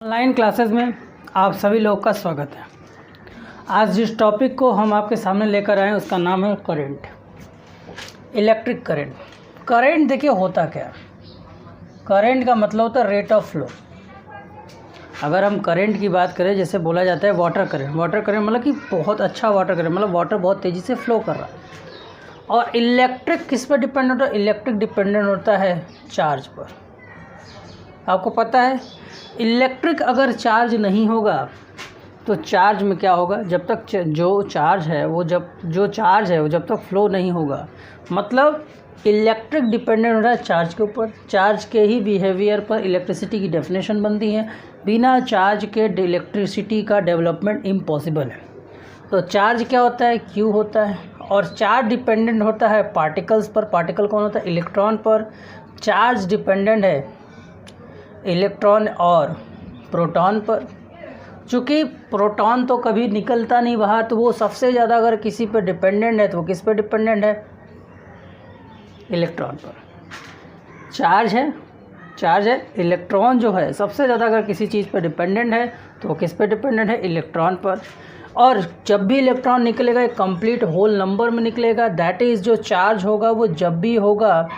Online classes में आप सभी लोगों का स्वागत है। आज जिस टॉपिक को हम आपके सामने लेकर आए हैं उसका नाम है करंट, इलेक्ट्रिक करंट। करंट देखिए होता क्या है। करंट का मतलब होता है रेट ऑफ फ्लो। अगर हम करंट की बात करें, जैसे बोला जाता है वाटर करंट मतलब कि बहुत अच्छा वाटर करंट, मतलब वाटर बहुत तेज़ी से फ्लो कर रहा है। और इलेक्ट्रिक किस पर डिपेंड होता है? इलेक्ट्रिक डिपेंडेंट होता है चार्ज पर। आपको पता है इलेक्ट्रिक अगर चार्ज नहीं होगा तो चार्ज में क्या होगा? जब तक जो चार्ज है वो जब तक फ्लो नहीं होगा, मतलब इलेक्ट्रिक डिपेंडेंट हो रहा है चार्ज के ऊपर। चार्ज के ही बिहेवियर पर इलेक्ट्रिसिटी की डेफिनेशन बनती है। बिना चार्ज के इलेक्ट्रिसिटी का डेवलपमेंट इम्पॉसिबल है। तो चार्ज क्या होता है? क्यू होता है। और चार्ज डिपेंडेंट होता है पार्टिकल्स पर। पार्टिकल कौन होता है? इलेक्ट्रॉन पर। चार्ज डिपेंडेंट है इलेक्ट्रॉन और प्रोटॉन पर। चूँकि प्रोटॉन तो कभी निकलता नहीं बाहर, तो वो सबसे ज़्यादा अगर किसी पर डिपेंडेंट है तो वो किस पर डिपेंडेंट है? इलेक्ट्रॉन पर। चार्ज है इलेक्ट्रॉन जो है सबसे ज़्यादा अगर किसी चीज़ पर डिपेंडेंट है तो वो किस पर डिपेंडेंट है? इलेक्ट्रॉन पर। और जब भी इलेक्ट्रॉन निकलेगा एक कंप्लीट होल नंबर में निकलेगा। दैट इज़ जो चार्ज होगा वो जब भी होगा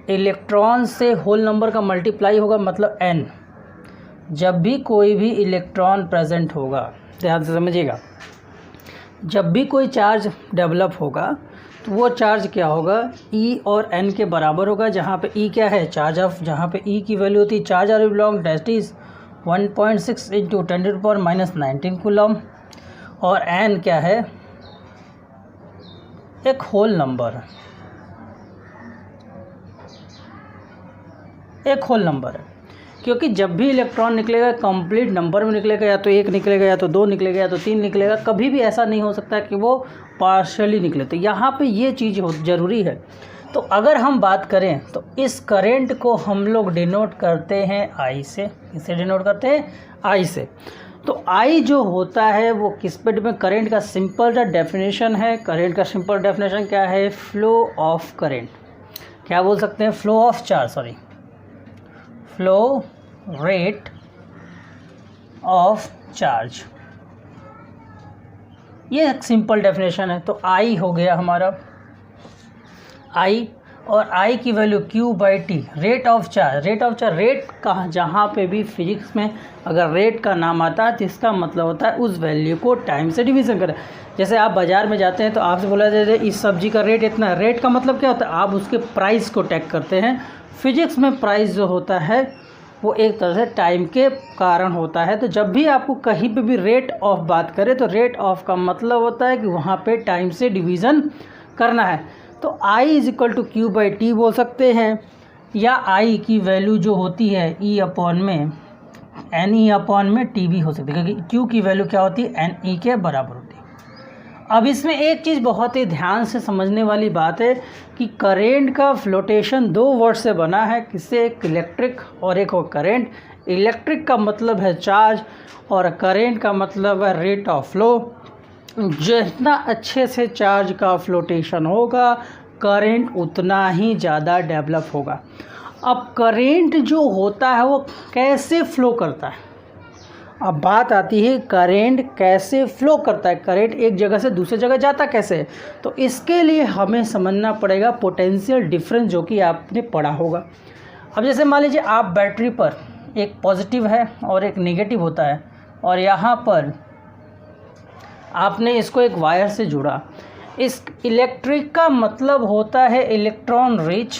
इलेक्ट्रॉन से होल नंबर का मल्टीप्लाई होगा, मतलब n। जब भी कोई भी इलेक्ट्रॉन प्रेजेंट होगा, ध्यान से समझिएगा, जब भी कोई चार्ज डेवलप होगा तो वो चार्ज क्या होगा? E और n के बराबर होगा। जहाँ पे E क्या है? चार्ज ऑफ, जहाँ पे E की वैल्यू होती है charge of belong that is 1.6 into 10⁻⁻19 coulomb. और n क्या है? एक होल नंबर है, क्योंकि जब भी इलेक्ट्रॉन निकलेगा कंप्लीट नंबर में निकलेगा। या तो 1 निकलेगा, या तो 2 निकलेगा, या तो 3 निकलेगा। कभी भी ऐसा नहीं हो सकता कि वो पार्शियली निकले। तो यहाँ पे ये चीज़ ज़रूरी है। तो अगर हम बात करें तो इस करंट को हम लोग डिनोट करते हैं I से। किससे डिनोट करते हैं? I से। तो I जो होता है वो किस पे डिपेंड? करंट का सिंपल डेफिनेशन है। करंट का सिंपल डेफिनेशन क्या है? Flow of current. क्या बोल सकते हैं? Flow of charge, flow rate of charge, ये एक सिंपल डेफिनेशन है। तो I हो गया हमारा I, और I की value Q/T, rate of charge. Rate का जहाँ पे भी फिजिक्स में अगर रेट का नाम आता है तो इसका मतलब होता है उस वैल्यू को टाइम से डिवीज़न करें। जैसे आप बाज़ार में जाते हैं तो आपसे बोला जाता है इस सब्ज़ी का रेट इतना है। रेट का मतलब क्या होता है? आप उसके प्राइस को टैग करते हैं। फिजिक्स में प्राइस जो होता है वो एक तरह से टाइम के कारण होता है। तो जब भी आपको कहीं पे भी रेट ऑफ बात करें तो रेट ऑफ का मतलब होता है कि वहाँ पे टाइम से डिवीज़न करना है। तो I = Q/T बोल सकते हैं, या I की वैल्यू जो होती है NE/T भी हो सकती है, क्योंकि Q की वैल्यू क्या होती है? NE के बराबर होती है। अब इसमें एक चीज़ बहुत ही ध्यान से समझने वाली बात है कि करेंट का फ्लोटेशन 2 वर्ड से बना है। किससे? एक इलेक्ट्रिक और एक और करंट। इलेक्ट्रिक का मतलब है चार्ज और करेंट का मतलब है रेट ऑफ फ्लो। जितना अच्छे से चार्ज का फ्लोटेशन होगा करेंट उतना ही ज़्यादा डेवलप होगा। अब करेंट जो होता है वो कैसे फ़्लो करता है? अब बात आती है करेंट कैसे फ़्लो करता है। करेंट एक जगह से दूसरी जगह जाता कैसे है? तो इसके लिए हमें समझना पड़ेगा पोटेंशियल डिफरेंस, जो कि आपने पढ़ा होगा। अब जैसे मान लीजिए आप बैटरी पर एक पॉजिटिव है और एक नेगेटिव होता है, और यहाँ पर आपने इसको एक वायर से जोड़ा। इस इलेक्ट्रिक का मतलब होता है इलेक्ट्रॉन रिच,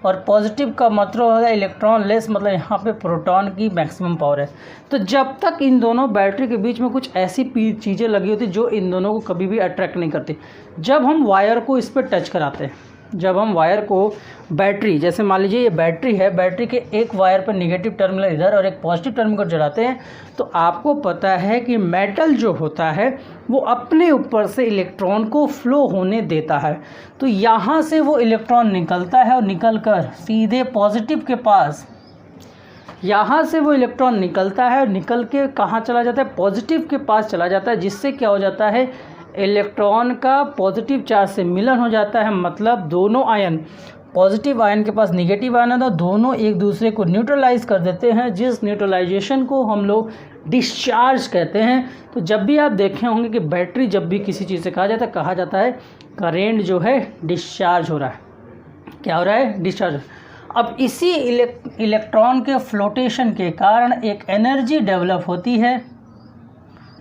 और पॉजिटिव का मतलब होता है इलेक्ट्रॉन लेस, मतलब यहाँ पे प्रोटॉन की मैक्सिमम पावर है। तो जब तक इन दोनों बैटरी के बीच में कुछ ऐसी चीज़ें लगी होती जो इन दोनों को कभी भी अट्रैक्ट नहीं करती, जब हम वायर को इस पर टच कराते हैं, जब हम वायर को बैटरी, जैसे मान लीजिए ये बैटरी है, बैटरी के एक वायर पर नेगेटिव टर्मिनल इधर और एक पॉजिटिव टर्मिनल जलाते हैं, तो आपको पता है कि मेटल जो होता है वो अपने ऊपर से इलेक्ट्रॉन को फ्लो होने देता है। तो यहाँ से वो इलेक्ट्रॉन निकलता है और निकल कर सीधे पॉजिटिव के पास, यहाँ से वो इलेक्ट्रॉन निकलता है और निकल के कहाँ चला जाता है? पॉजिटिव के पास चला जाता है, जिससे क्या हो जाता है? इलेक्ट्रॉन का पॉजिटिव चार्ज से मिलन हो जाता है। मतलब दोनों आयन पॉजिटिव आयन के पास निगेटिव आयन है, दोनों एक दूसरे को न्यूट्रलाइज कर देते हैं, जिस न्यूट्रलाइजेशन को हम लोग डिस्चार्ज कहते हैं। तो जब भी आप देखे होंगे कि बैटरी जब भी किसी चीज़ से कहा जाता है करेंट जो है डिस्चार्ज हो रहा है। क्या हो रहा है? डिस्चार्ज। अब इसी इलेक्ट्रॉन के फ्लोटेशन के कारण एक एनर्जी डेवलप होती है।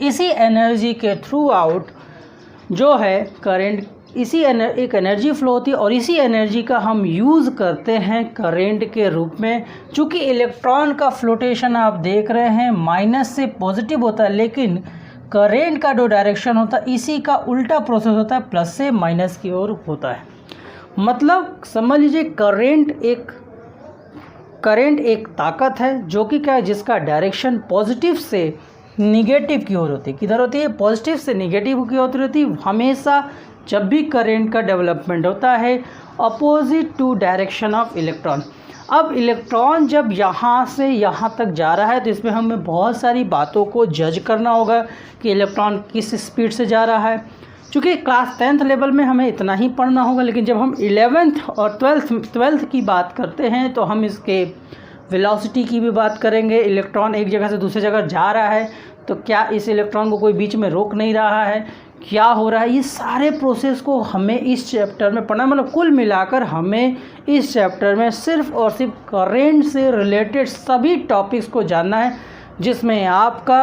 इसी एनर्जी के थ्रू आउट जो है करेंट, एक एनर्जी फ्लो होती है और इसी एनर्जी का हम यूज़ करते हैं करेंट के रूप में। चूँकि इलेक्ट्रॉन का फ्लोटेशन आप देख रहे हैं माइनस से पॉजिटिव होता है, लेकिन करेंट का जो डायरेक्शन होता है इसी का उल्टा प्रोसेस होता है, प्लस से माइनस की ओर होता है। मतलब समझ लीजिए करेंट एक ताकत है जो कि क्या है, जिसका डायरेक्शन पॉजिटिव से निगेटिव की ओर होती है। किधर होती है? पॉजिटिव से निगेटिव की ओर होती है। हमेशा जब भी करेंट का डेवलपमेंट होता है opposite to direction of electron. अब इलेक्ट्रॉन जब यहाँ से यहाँ तक जा रहा है तो इसमें हमें बहुत सारी बातों को जज करना होगा कि इलेक्ट्रॉन किस स्पीड से जा रहा है। चूँकि क्लास 10th लेवल में हमें इतना ही पढ़ना होगा, लेकिन जब हम 11th और 12th की बात करते हैं तो हम इसके वेलोसिटी की भी बात करेंगे। इलेक्ट्रॉन एक जगह से दूसरी जगह जा रहा है तो क्या इस इलेक्ट्रॉन को कोई बीच में रोक नहीं रहा है, क्या हो रहा है, ये सारे प्रोसेस को हमें इस चैप्टर में पढ़ना। मतलब कुल मिलाकर हमें इस चैप्टर में सिर्फ और सिर्फ करेंट से रिलेटेड सभी टॉपिक्स को जानना है, जिसमें आपका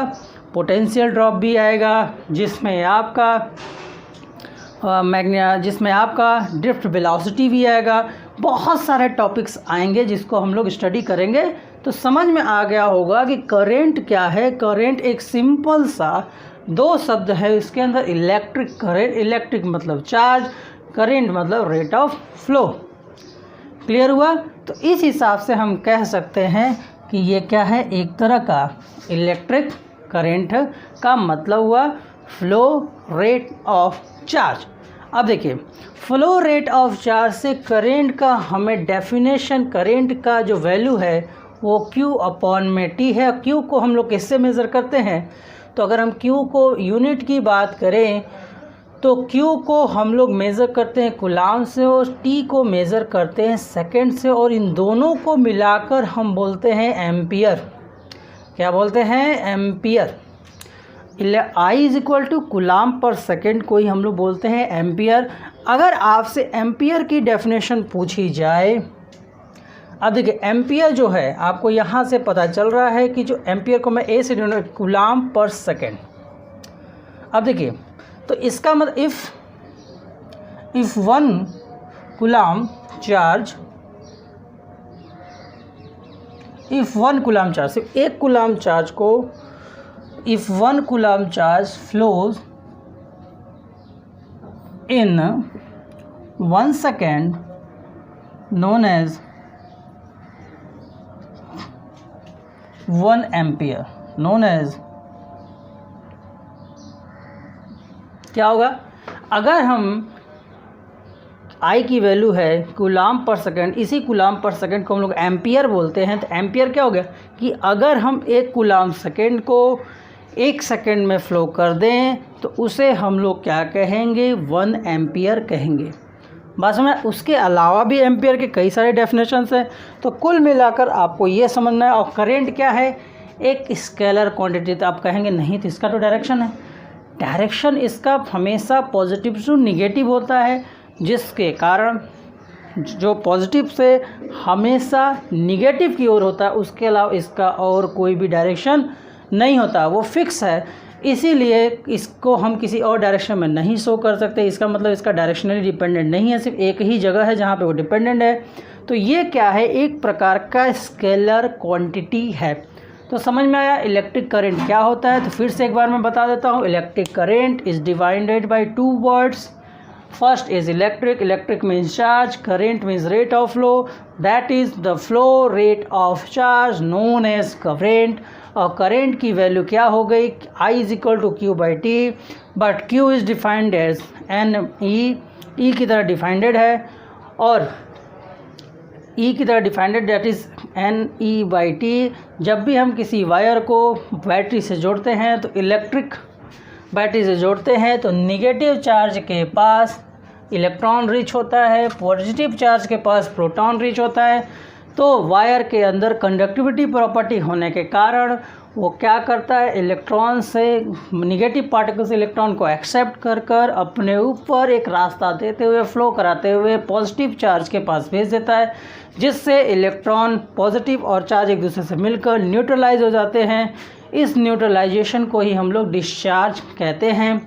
पोटेंशियल ड्रॉप भी आएगा, जिसमें आपका ड्रिफ्ट वेलोसिटी भी आएगा। बहुत सारे टॉपिक्स आएंगे जिसको हम लोग स्टडी करेंगे। तो समझ में आ गया होगा कि करेंट क्या है। करेंट एक सिंपल सा 2 शब्द है, इसके अंदर इलेक्ट्रिक करेंट, इलेक्ट्रिक मतलब चार्ज, करेंट मतलब रेट ऑफ फ्लो। क्लियर हुआ? तो इस हिसाब से हम कह सकते हैं कि ये क्या है, एक तरह का इलेक्ट्रिक करेंट का मतलब हुआ फ्लो रेट ऑफ चार्ज। अब देखिए, फ्लो रेट ऑफ चार्ज से करेंट का हमें डेफिनेशन, करेंट का जो वैल्यू है वो Q/T है। Q को हम लोग किससे मेज़र करते हैं? तो अगर हम Q को यूनिट की बात करें तो Q को हम लोग मेज़र करते हैं कूलाम से और T को मेज़र करते हैं सेकंड से, और इन दोनों को मिलाकर हम बोलते हैं एम्पियर। क्या बोलते हैं? एम्पियर। I = कूलाम पर सेकेंड को ही हम लोग बोलते हैं एम्पियर। अगर आपसे एम्पियर की डेफिनेशन पूछी जाए, अब देखिए एम्पियर जो है आपको यहाँ से पता चल रहा है कि जो एम्पियर को मैं A से डिनोट कूलाम पर सेकेंड। अब देखिए तो इसका मतलब इफ़ 1 कूलाम चार्ज, सिर्फ 1 कूलाम चार्ज को, if 1 coulomb charge flows in 1 second known as 1 ampere, known as क्या होगा? अगर हम I की वैल्यू है कूलाम पर सेकंड, इसी कूलाम पर सेकंड को हम लोग एम्पियर बोलते हैं। तो एम्पियर क्या हो गया कि अगर हम 1 कूलाम सेकंड को 1 सेकंड में फ़्लो कर दें तो उसे हम लोग क्या कहेंगे? 1 एम्पियर कहेंगे। बस में उसके अलावा भी एम्पियर के कई सारे डेफिनेशंस हैं। तो कुल मिलाकर आपको ये समझना है। और करेंट क्या है? एक स्केलर क्वांटिटी। तो आप कहेंगे नहीं, तो इसका तो डायरेक्शन है। डायरेक्शन इसका हमेशा पॉजिटिव टू निगेटिव होता है, जिसके कारण जो पॉजिटिव से हमेशा निगेटिव की ओर होता है, उसके अलावा इसका और कोई भी डायरेक्शन नहीं होता, वो फिक्स है। इसीलिए इसको हम किसी और डायरेक्शन में नहीं शो कर सकते। इसका मतलब इसका डायरेक्शनली डिपेंडेंट नहीं है, सिर्फ एक ही जगह है जहाँ पे वो डिपेंडेंट है। तो ये क्या है? एक प्रकार का स्केलर क्वांटिटी है। तो समझ में आया इलेक्ट्रिक करंट क्या होता है? तो फिर से एक बार मैं बता देता हूँ। Electric current is divided by 2 words. First is electric. Electric means charge. Current means rate of flow. That is the flow rate of charge known as current. और current की वैल्यू क्या हो गई? I = Q/T. But Q is defined as NE. E की तरह defined है और E की तरह डिफाइंड, that is NE/T। जब भी हम किसी वायर को बैटरी से जोड़ते हैं तो इलेक्ट्रिक बैटरी से जोड़ते हैं तो निगेटिव चार्ज के पास इलेक्ट्रॉन रिच होता है, पॉजिटिव चार्ज के पास प्रोटॉन रिच होता है। तो वायर के अंदर कंडक्टिविटी प्रॉपर्टी होने के कारण वो क्या करता है, इलेक्ट्रॉन से निगेटिव पार्टिकल्स इलेक्ट्रॉन को एक्सेप्ट कर कर अपने ऊपर एक रास्ता देते हुए फ्लो कराते हुए पॉजिटिव चार्ज के पास भेज देता है, जिससे इलेक्ट्रॉन पॉजिटिव और चार्ज एक दूसरे से मिलकर न्यूट्रलाइज हो जाते हैं। इस न्यूट्रलाइजेशन को ही हम लोग डिस्चार्ज कहते हैं।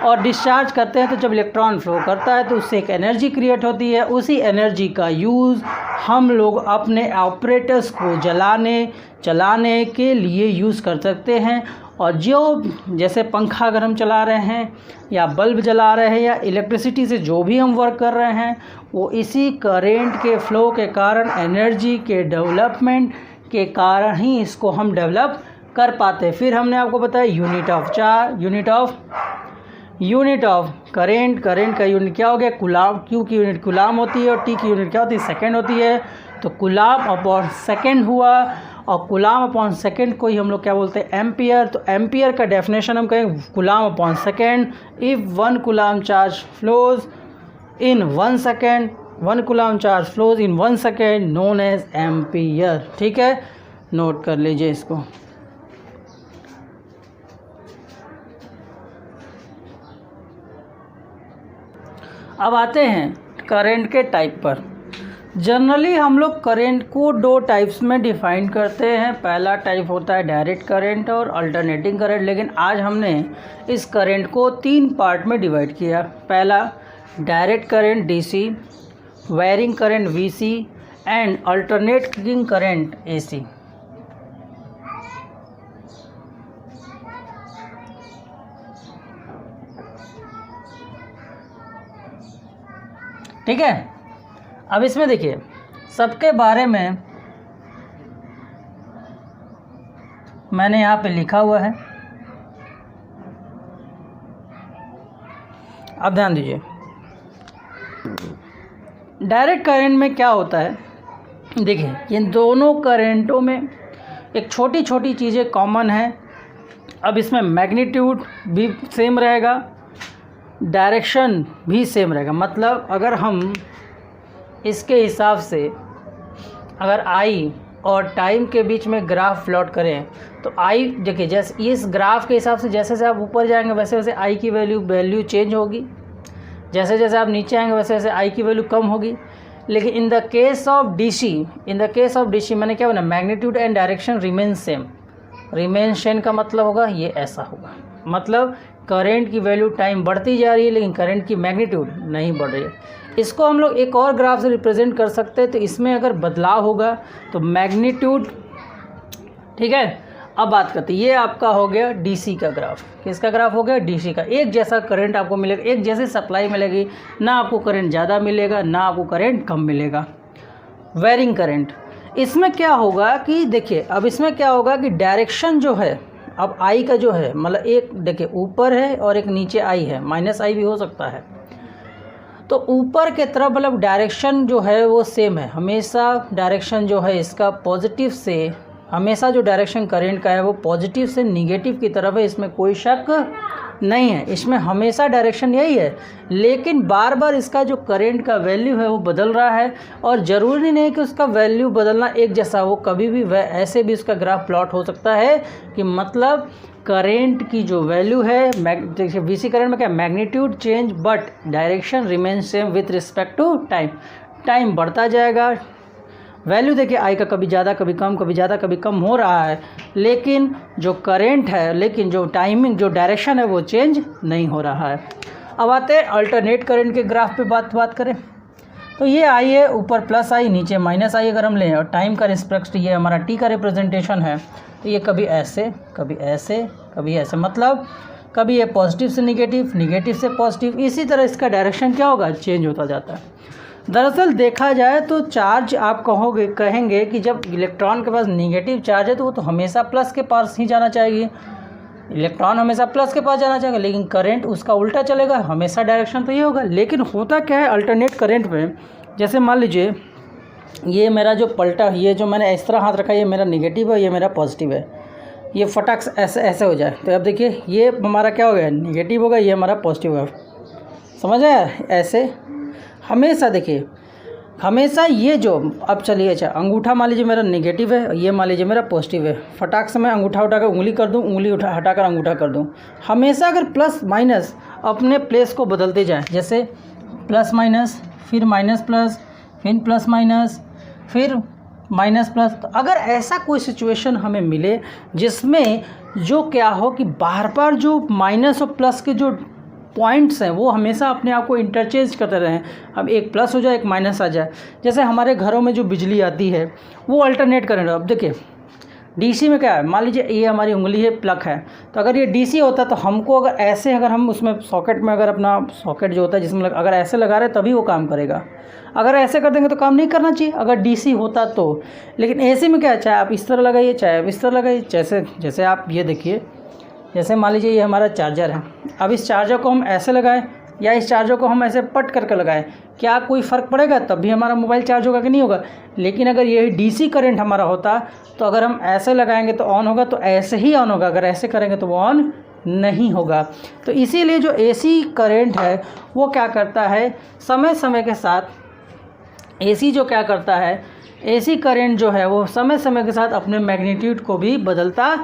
और डिस्चार्ज करते हैं तो जब इलेक्ट्रॉन फ्लो करता है तो उससे एक एनर्जी क्रिएट होती है। उसी एनर्जी का यूज़ हम लोग अपने ऑपरेटर्स को चलाने के लिए यूज़ कर सकते हैं। और जो जैसे पंखा अगर हम चला रहे हैं या बल्ब जला रहे हैं या इलेक्ट्रिसिटी से जो भी हम वर्क कर रहे हैं, वो इसी करेंट के फ्लो के कारण, एनर्जी के डेवलपमेंट के कारण ही इसको हम डेवलप कर पाते हैं। फिर हमने आपको बताया यूनिट ऑफ करेंट का यूनिट क्या हो गया, कूलाम। क्यू की यूनिट कूलाम होती है और टी की यूनिट क्या होती है, सेकेंड होती है। तो कूलाम अपॉन सेकेंड हुआ, और कूलाम अपॉन सेकेंड को ही हम लोग क्या बोलते हैं, एम्पियर। तो एम्पियर का डेफिनेशन हम कहें coulomb upon second. If 1 coulomb charge flows in 1 second, 1 coulomb charge flows in 1 second known as ampere. ठीक है, नोट कर लीजिए इसको। अब आते हैं करंट के टाइप पर। जनरली हम लोग करंट को 2 टाइप्स में डिफाइन करते हैं। पहला टाइप होता है डायरेक्ट करंट और अल्टरनेटिंग करंट, लेकिन आज हमने इस करंट को 3 पार्ट में डिवाइड किया। पहला direct current DC, wiring current VC and alternating current AC. ठीक है, अब इसमें देखिए सबके बारे में मैंने यहाँ पे लिखा हुआ है, अब ध्यान दीजिए। डायरेक्ट करंट में क्या होता है, देखिए इन दोनों करंटों में एक छोटी छोटी चीज़ें कॉमन है। अब इसमें मैग्नीट्यूड भी सेम रहेगा, डायरेक्शन भी सेम रहेगा। मतलब अगर हम इसके हिसाब से अगर आई और टाइम के बीच में ग्राफ प्लॉट करें तो आई देखिए, जैसे इस ग्राफ के हिसाब से जैसे जैसे आप ऊपर जाएंगे वैसे वैसे आई की वैल्यू चेंज होगी, जैसे जैसे आप नीचे आएंगे वैसे वैसे आई की वैल्यू कम होगी। लेकिन in the case of DC मैंने क्या बोला, magnitude and direction remain same. Remain same का मतलब होगा ये ऐसा होगा, मतलब करंट की वैल्यू टाइम बढ़ती जा रही है लेकिन करंट की मैग्नीट्यूड नहीं बढ़ रही है। इसको हम लोग एक और ग्राफ से रिप्रेजेंट कर सकते हैं। तो इसमें अगर बदलाव होगा तो मैग्नीट्यूड, ठीक है। अब बात करते हैं, ये आपका हो गया डीसी का ग्राफ। किसका ग्राफ हो गया, डीसी का। एक जैसा करंट आपको मिलेगा, एक जैसी सप्लाई मिलेगी, ना आपको करंट ज़्यादा मिलेगा ना आपको करंट कम मिलेगा। वेरिंग करंट, इसमें क्या होगा कि देखिए, अब इसमें क्या होगा कि डायरेक्शन जो है, अब आई का जो है मतलब एक देखिए ऊपर है और एक नीचे आई है, माइनस आई भी हो सकता है। तो ऊपर के तरफ मतलब डायरेक्शन जो है वो सेम है हमेशा। डायरेक्शन जो है इसका पॉजिटिव से, हमेशा जो डायरेक्शन करंट का है वो पॉजिटिव से निगेटिव की तरफ है, इसमें कोई शक नहीं है, इसमें हमेशा डायरेक्शन यही है। लेकिन बार बार इसका जो करंट का वैल्यू है वो बदल रहा है, और ज़रूरी नहीं कि उसका वैल्यू बदलना एक जैसा हो, कभी भी ऐसे भी उसका ग्राफ प्लॉट हो सकता है कि मतलब करंट की जो वैल्यू है, वीसी करंट में क्या, magnitude change but direction remain same with respect to time. Time बढ़ता जाएगा, वैल्यू देखिए आई का कभी ज़्यादा कभी कम, कभी ज़्यादा कभी कम हो रहा है, लेकिन जो करंट है, लेकिन जो टाइमिंग जो डायरेक्शन है वो चेंज नहीं हो रहा है। अब आते हैं अल्टरनेट करंट के ग्राफ पे बात करें तो ये आई है, ऊपर प्लस आई नीचे माइनस आई अगर हम लें, और टाइम का रिस्पेक्ट ये हमारा टी का रिप्रेजेंटेशन है, तो ये कभी ऐसे कभी ऐसे कभी ऐसे, मतलब कभी ये पॉजिटिव से निगेटिव, निगेटिव से पॉजिटिव, इसी तरह इसका डायरेक्शन क्या होगा, चेंज होता जाता है। दरअसल देखा जाए तो चार्ज आप कहेंगे कि जब इलेक्ट्रॉन के पास नेगेटिव चार्ज है तो वो तो हमेशा प्लस के पास ही जाना चाहिए, इलेक्ट्रॉन हमेशा प्लस के पास जाना चाहिए, लेकिन करंट उसका उल्टा चलेगा, हमेशा डायरेक्शन तो ये होगा। लेकिन होता क्या है अल्टरनेट करंट में, जैसे मान लीजिए ये मेरा जो पलटा, ये जो मैंने इस तरह हाथ रखा है, ये मेरा नेगेटिव है, ये मेरा पॉजिटिव है, ये फटाक ऐसे ऐसे हो जाए, तो अब देखिए ये हमारा क्या हो गया, नेगेटिव होगा, ये हमारा पॉजिटिव होगा। समझ आया? ऐसे हमेशा देखिए, हमेशा ये जो, अब चलिए अच्छा अंगूठा मान लीजिए मेरा नेगेटिव है, ये मान लीजिए मेरा पॉजिटिव है, फटाक से मैं अंगूठा उठाकर उंगली कर दूँ, उंगली हटाकर अंगूठा कर दूँ। हमेशा अगर प्लस माइनस अपने प्लेस को बदलते जाएं, जैसे प्लस माइनस, फिर माइनस प्लस, फिर प्लस माइनस, फिर माइनस प्लस, तो अगर ऐसा कोई सिचुएशन हमें मिले जिसमें जो क्या हो कि बार बार जो माइनस और प्लस के जो पॉइंट्स हैं वो हमेशा अपने आप को इंटरचेंज करते रहें, अब एक प्लस हो जाए एक माइनस आ जाए। जैसे हमारे घरों में जो बिजली आती है वो अल्टरनेट करें। अब देखिए डीसी में क्या है, मान लीजिए ये हमारी उंगली है, प्लग है, तो अगर ये डीसी होता तो हमको अगर ऐसे, अगर हम उसमें सॉकेट में, अगर अपना सॉकेट जो होता है जिसमें अगर ऐसे लगा रहे तभी वो काम करेगा, अगर ऐसे कर देंगे तो काम नहीं करना चाहिए अगर डीसी होता तो। लेकिन एसी में क्या है, चाहे आप इस तरह लगाइए चाहे आप इस तरह लगाइए, जैसे आप ये देखिए, जैसे मान लीजिए ये हमारा चार्जर है, अब इस चार्जर को हम ऐसे लगाएं या इस चार्जर को हम ऐसे पट करके लगाएं, क्या कोई फ़र्क पड़ेगा? तब भी हमारा मोबाइल चार्ज होगा कि नहीं होगा। लेकिन अगर ये डीसी करंट हमारा होता तो अगर हम ऐसे लगाएंगे तो ऑन होगा, तो ऐसे ही ऑन होगा, अगर ऐसे करेंगे तो वो ऑन नहीं होगा। तो इसीलिए जो एसी करंट है वो क्या करता है, समय समय के साथ एसी जो क्या करता है, एसी करंट जो है वो समय समय के साथ अपने मैग्नीट्यूड को भी बदलता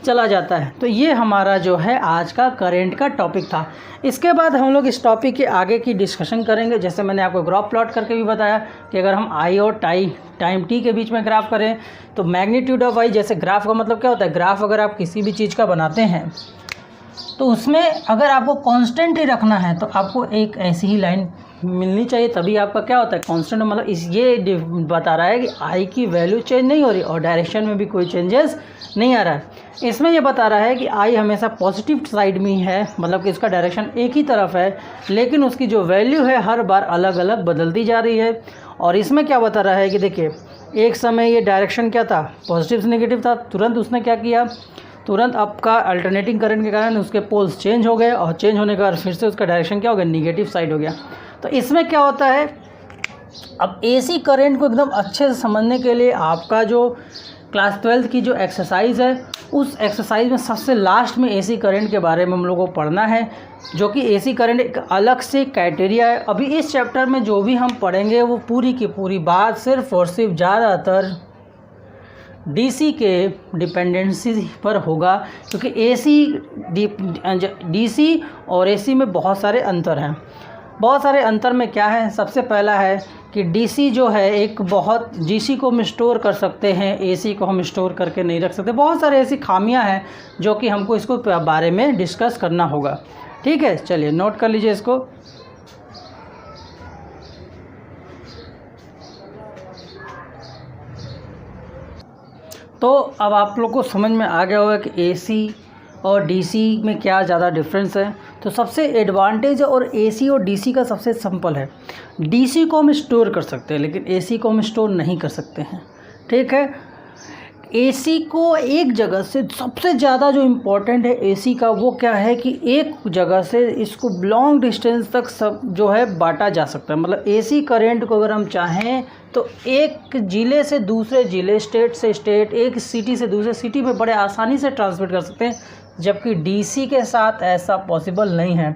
चला जाता है। तो ये हमारा जो है आज का करंट का टॉपिक था। इसके बाद हम लोग इस टॉपिक के आगे की डिस्कशन करेंगे। जैसे मैंने आपको ग्राफ प्लॉट करके भी बताया कि अगर हम आई और टाइम टी के बीच में ग्राफ करें तो मैग्नीट्यूड ऑफ आई, जैसे ग्राफ का मतलब क्या होता है, ग्राफ अगर आप किसी भी चीज़ का बनाते हैं तो उसमें अगर आपको कांस्टेंट ही रखना है तो आपको एक ऐसी ही लाइन मिलनी चाहिए, तभी आपका क्या होता है कांस्टेंट। मतलब ये बता रहा है कि आई की वैल्यू चेंज नहीं हो रही और डायरेक्शन में भी कोई चेंजेस नहीं आ रहा है। इसमें ये बता रहा है कि आई हमेशा पॉजिटिव साइड में है, मतलब कि इसका डायरेक्शन एक ही तरफ है, लेकिन उसकी जो वैल्यू है हर बार अलग अलग बदलती जा रही है। और इसमें क्या बता रहा है कि देखिए एक समय ये डायरेक्शन क्या था, पॉजिटिव से नेगेटिव था, तुरंत उसने क्या किया, तुरंत आपका अल्टरनेटिंग करंट के कारण उसके पोल्स चेंज हो गए और चेंज होने के बाद फिर से उसका डायरेक्शन क्या हो गया, निगेटिव साइड हो गया। तो इसमें क्या होता है, अब एसी करंट को एकदम अच्छे से समझने के लिए आपका जो क्लास 12 की जो एक्सरसाइज है उस एक्सरसाइज में सबसे लास्ट में एसी करंट के बारे में हम लोगों को पढ़ना है, जो कि एसी करंट एक अलग से क्राइटेरिया है। अभी इस चैप्टर में जो भी हम पढ़ेंगे वो पूरी की पूरी बात सिर्फ और सिर्फ ज़्यादातर डीसी के डिपेंडेंसी पर होगा, क्योंकि डीसी और एसी में बहुत सारे अंतर हैं। बहुत सारे अंतर में क्या है, सबसे पहला है कि डीसी जो है एक बहुत, डीसी को हम स्टोर कर सकते हैं, एसी को हम स्टोर करके नहीं रख सकते। बहुत सारे ऐसी खामियां हैं जो कि हमको इसको बारे में डिस्कस करना होगा। ठीक है, चलिए नोट कर लीजिए इसको। तो अब आप लोग को समझ में आ गया होगा कि एसी और डीसी में क्या ज़्यादा डिफरेंस है। तो सबसे एडवांटेज और एसी और डीसी का सबसे सिंपल है, डीसी को हम स्टोर कर सकते हैं लेकिन एसी को हम स्टोर नहीं कर सकते हैं। ठीक है, एसी को एक जगह से, सबसे ज़्यादा जो इम्पोर्टेंट है एसी का वो क्या है कि एक जगह से इसको लॉन्ग डिस्टेंस तक सब जो है बांटा जा सकता है। मतलब एसी करंट को अगर हम चाहें तो एक ज़िले से दूसरे ज़िले, स्टेट से स्टेट, एक सिटी से दूसरे सिटी में बड़े आसानी से ट्रांसमिट कर सकते हैं, जबकि डीसी के साथ ऐसा पॉसिबल नहीं है।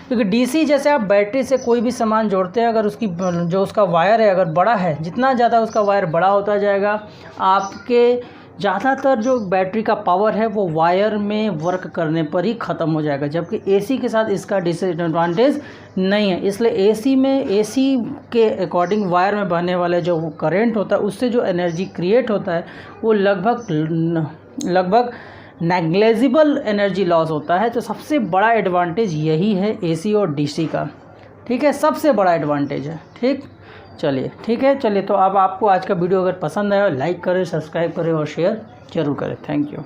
क्योंकि डीसी जैसे आप बैटरी से कोई भी सामान जोड़ते हैं, अगर उसकी जो उसका वायर है अगर बड़ा है, जितना ज़्यादा उसका वायर बड़ा होता जाएगा आपके ज़्यादातर जो बैटरी का पावर है वो वायर में वर्क करने पर ही ख़त्म हो जाएगा, जबकि एसी के साथ इसका डिसएडवांटेज नहीं है। इसलिए एसी में, एसी के अकॉर्डिंग वायर में बहने वाले जो करंट होता है उससे जो एनर्जी क्रिएट होता है वो लगभग नेग्लेजिबल एनर्जी लॉस होता है। तो सबसे बड़ा एडवांटेज यही है एसी और डीसी का। ठीक है, सबसे बड़ा एडवांटेज है। ठीक, चलिए ठीक है, चलिए तो अब आपको आज का वीडियो अगर पसंद आया लाइक करें, सब्सक्राइब करें और शेयर जरूर करें। Thank you.